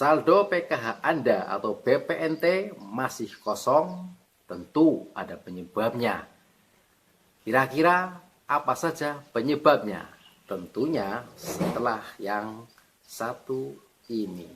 saldo PKH Anda atau BPNT masih kosong, tentu ada penyebabnya. Kira-kira apa saja penyebabnya? Tentunya setelah yang satu ini.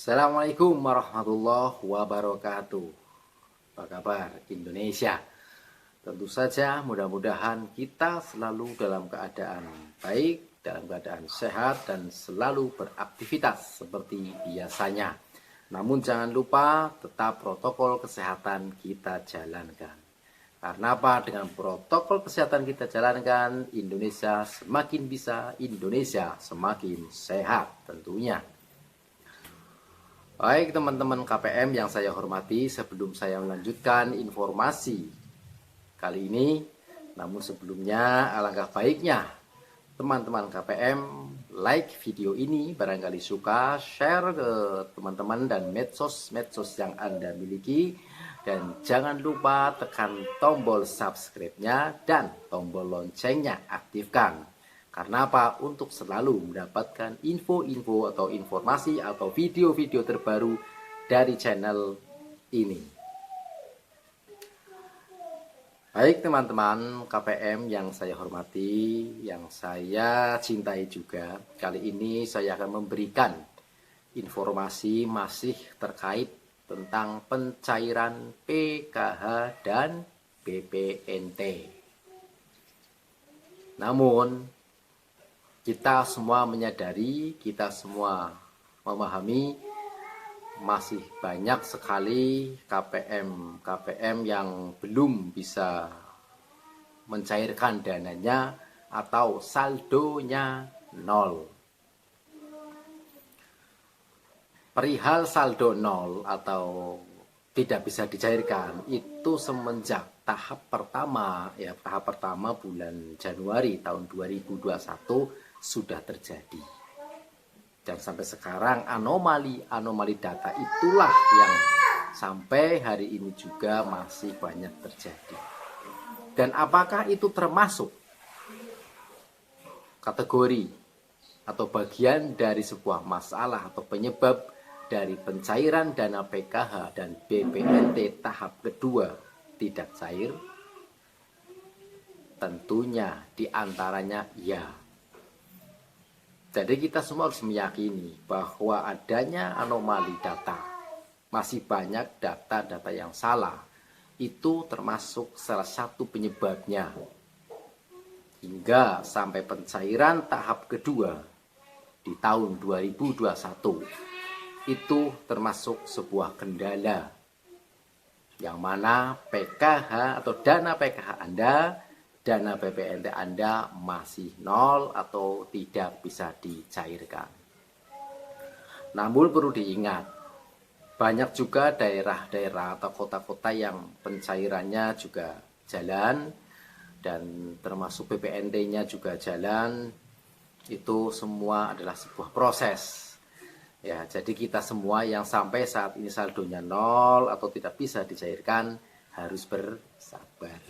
Assalamualaikum warahmatullahi wabarakatuh. Apa kabar Indonesia? Tentu saja mudah-mudahan kita selalu dalam keadaan baik, dalam keadaan sehat dan selalu beraktivitas seperti biasanya. Namun jangan lupa tetap protokol kesehatan kita jalankan. Karena apa? Dengan protokol kesehatan kita jalankan, Indonesia semakin bisa, Indonesia semakin sehat tentunya. Baik teman-teman KPM yang saya hormati, sebelum saya melanjutkan informasi kali ini, namun sebelumnya alangkah baiknya teman-teman KPM like video ini, barangkali suka, share ke teman-teman dan medsos-medsos yang Anda miliki, dan jangan lupa tekan tombol subscribe-nya dan tombol loncengnya aktifkan. Karena apa? Untuk selalu mendapatkan info-info atau informasi atau video-video terbaru dari channel ini. Baik teman-teman KPM yang saya hormati, yang saya cintai juga, kali ini saya akan memberikan informasi masih terkait tentang pencairan PKH dan BPNT. Namun kita semua menyadari, kita semua memahami masih banyak sekali KPM yang belum bisa mencairkan dananya atau saldonya nol. Perihal saldo nol atau tidak bisa dicairkan itu semenjak tahap pertama bulan Januari tahun 2021 sudah terjadi, dan sampai sekarang anomali data itulah yang sampai hari ini juga masih banyak terjadi. Dan apakah itu termasuk kategori atau bagian dari sebuah masalah atau penyebab dari pencairan dana PKH dan BPNT tahap kedua tidak cair? Tentunya diantaranya ya. Jadi kita semua harus meyakini bahwa adanya anomali data, masih banyak data-data yang salah, itu termasuk salah satu penyebabnya. Hingga sampai pencairan tahap kedua di tahun 2021, itu termasuk sebuah kendala, yang mana PKH atau dana PKH Anda, dana BPNT Anda masih nol atau tidak bisa dicairkan. Namun perlu diingat, banyak juga daerah-daerah atau kota-kota yang pencairannya juga jalan, dan termasuk BPNT-nya juga jalan. Itu semua adalah sebuah proses. Ya, jadi kita semua yang sampai saat ini saldonya nol atau tidak bisa dicairkan harus bersabar.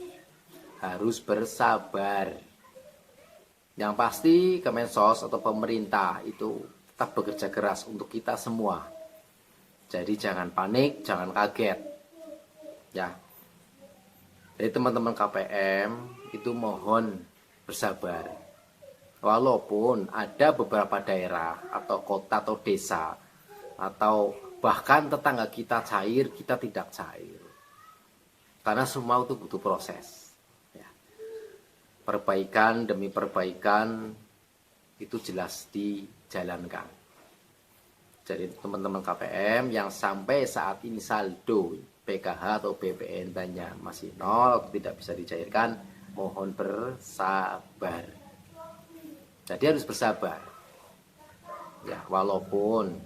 Yang pasti Kemensos atau pemerintah itu tetap bekerja keras untuk kita semua. Jadi jangan panik, jangan kaget. Ya. Jadi teman-teman KPM itu mohon bersabar. Walaupun ada beberapa daerah atau kota atau desa atau bahkan tetangga kita cair, kita tidak cair. Karena semua itu butuh proses. Perbaikan demi perbaikan itu jelas dijalankan. Jadi teman-teman KPM yang sampai saat ini saldo PKH atau BPNT-nya masih nol atau tidak bisa dicairkan, mohon bersabar. Jadi harus bersabar. Ya, walaupun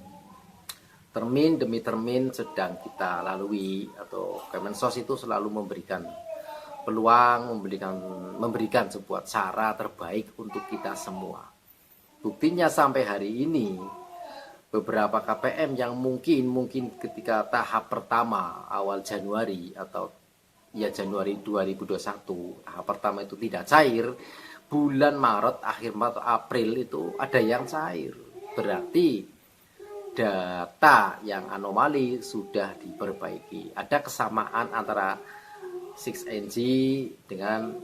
termin demi termin sedang kita lalui atau Kemensos itu selalu memberikan peluang memberikan sebuah cara terbaik untuk kita semua. Buktinya sampai hari ini beberapa KPM yang mungkin ketika tahap pertama awal Januari atau ya Januari 2021 tahap pertama itu tidak cair, bulan Maret, akhir Maret, April itu ada yang cair. Berarti data yang anomali sudah diperbaiki. Ada kesamaan antara 6NG dengan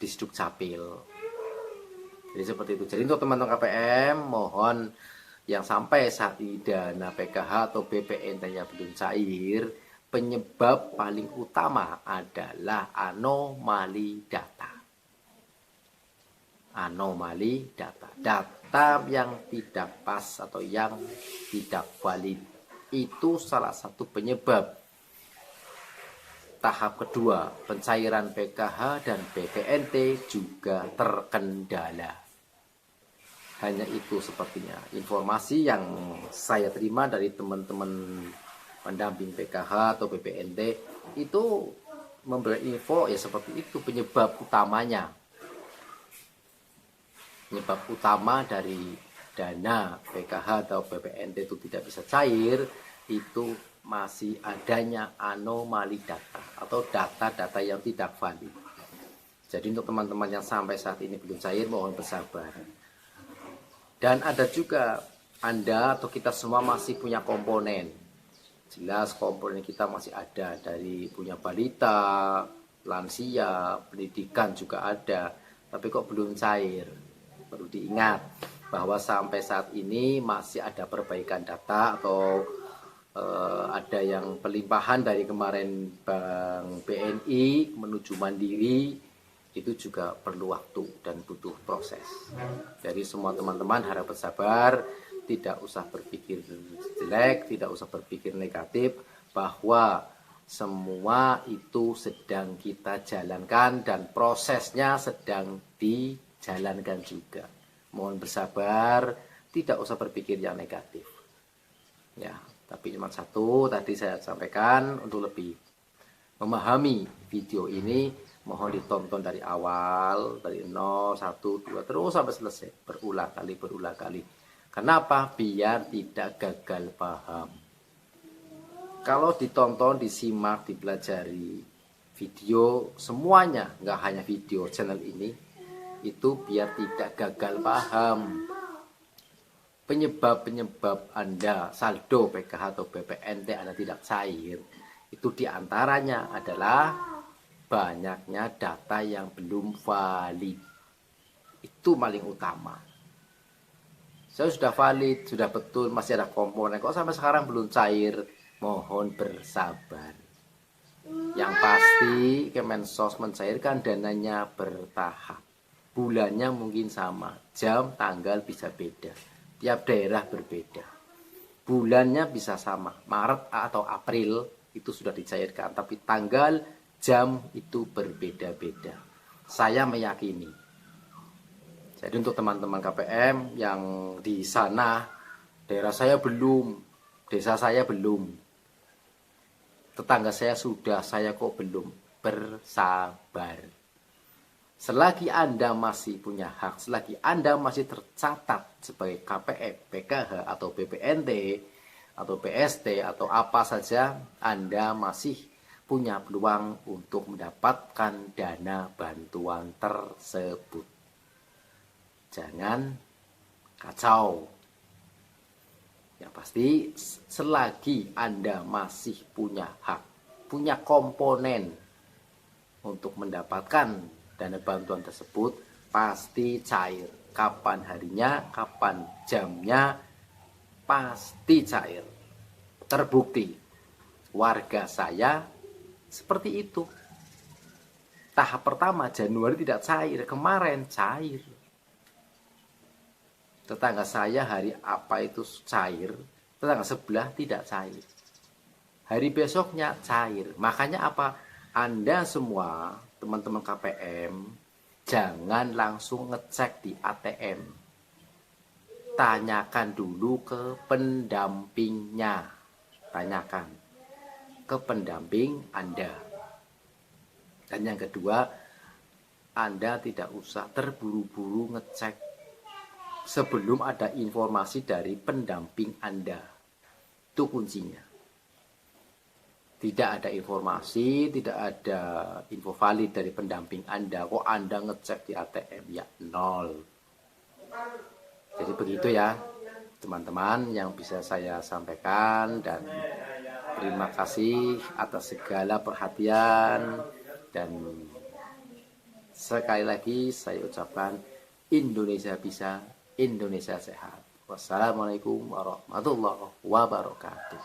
Disduk Capil. Jadi seperti itu. Jadi untuk teman-teman KPM, mohon yang sampai saat ini dana PKH atau BPNT-nya belum cair, penyebab paling utama adalah anomali data. Anomali data yang tidak pas atau yang tidak valid itu salah satu penyebab. Tahap kedua, pencairan PKH dan BPNT juga terkendala. Hanya itu sepertinya informasi yang saya terima dari teman-teman pendamping PKH atau BPNT itu memberi info ya seperti itu penyebab utamanya. Penyebab utama dari dana PKH atau BPNT itu tidak bisa cair itu masih adanya anomali data atau data-data yang tidak valid. Jadi untuk teman-teman yang sampai saat ini belum cair mohon bersabar. Dan ada juga Anda atau kita semua masih punya komponen. Jelas komponen kita masih ada dari punya balita, lansia, pendidikan juga ada, tapi kok belum cair. Perlu diingat bahwa sampai saat ini masih ada perbaikan data atau ada yang pelimpahan dari kemarin Bank BNI menuju Mandiri itu juga perlu waktu dan butuh proses. Jadi semua teman-teman harap bersabar, tidak usah berpikir jelek, tidak usah berpikir negatif, bahwa semua itu sedang kita jalankan dan prosesnya sedang dijalankan juga. Mohon bersabar, tidak usah berpikir yang negatif. Ya, tapi cuma satu tadi saya sampaikan, untuk lebih memahami video ini mohon ditonton dari awal, dari 0, 1, 2 terus sampai selesai, berulang kali. Kenapa? Biar tidak gagal paham. Kalau ditonton, disimak, dipelajari video semuanya, nggak hanya video channel ini, itu biar tidak gagal paham. Penyebab Anda saldo PKH atau BPNT Anda tidak cair, itu diantaranya adalah banyaknya data yang belum valid. Itu paling utama. Saya sudah valid, sudah betul, masih ada komponen, kok sampai sekarang belum cair? Mohon bersabar. Yang pasti Kemensos mencairkan dananya bertahap. Bulannya mungkin sama, jam, tanggal bisa beda. Tiap daerah berbeda. Bulannya bisa sama, Maret atau April itu sudah dicairkan, tapi tanggal, jam itu berbeda-beda. Saya meyakini. Jadi untuk teman-teman KPM yang di sana, daerah saya belum, desa saya belum, tetangga saya sudah, saya kok belum, bersabar. Selagi Anda masih punya hak, selagi Anda masih tercatat sebagai KPM, PKH atau BPNT atau PST atau apa saja, Anda masih punya peluang untuk mendapatkan dana bantuan tersebut. Jangan kacau. Yang pasti selagi Anda masih punya hak, punya komponen untuk mendapatkan dana bantuan tersebut, pasti cair. Kapan harinya, kapan jamnya, pasti cair. Terbukti warga saya seperti itu. Tahap pertama Januari tidak cair, kemarin cair. Tetangga saya hari apa itu cair, tetangga sebelah tidak cair. Hari besoknya cair. Makanya apa? Anda semua teman-teman KPM jangan langsung ngecek di ATM. Tanyakan dulu ke pendampingnya. Tanyakan ke pendamping Anda. Dan yang kedua, Anda tidak usah terburu-buru ngecek sebelum ada informasi dari pendamping Anda. Itu kuncinya. Tidak ada informasi, tidak ada info valid dari pendamping Anda. Kok Anda ngecek di ATM? Ya, nol. Jadi begitu ya, teman-teman, yang bisa saya sampaikan. Dan terima kasih atas segala perhatian. Dan sekali lagi saya ucapkan Indonesia bisa, Indonesia sehat. Wassalamualaikum warahmatullahi wabarakatuh.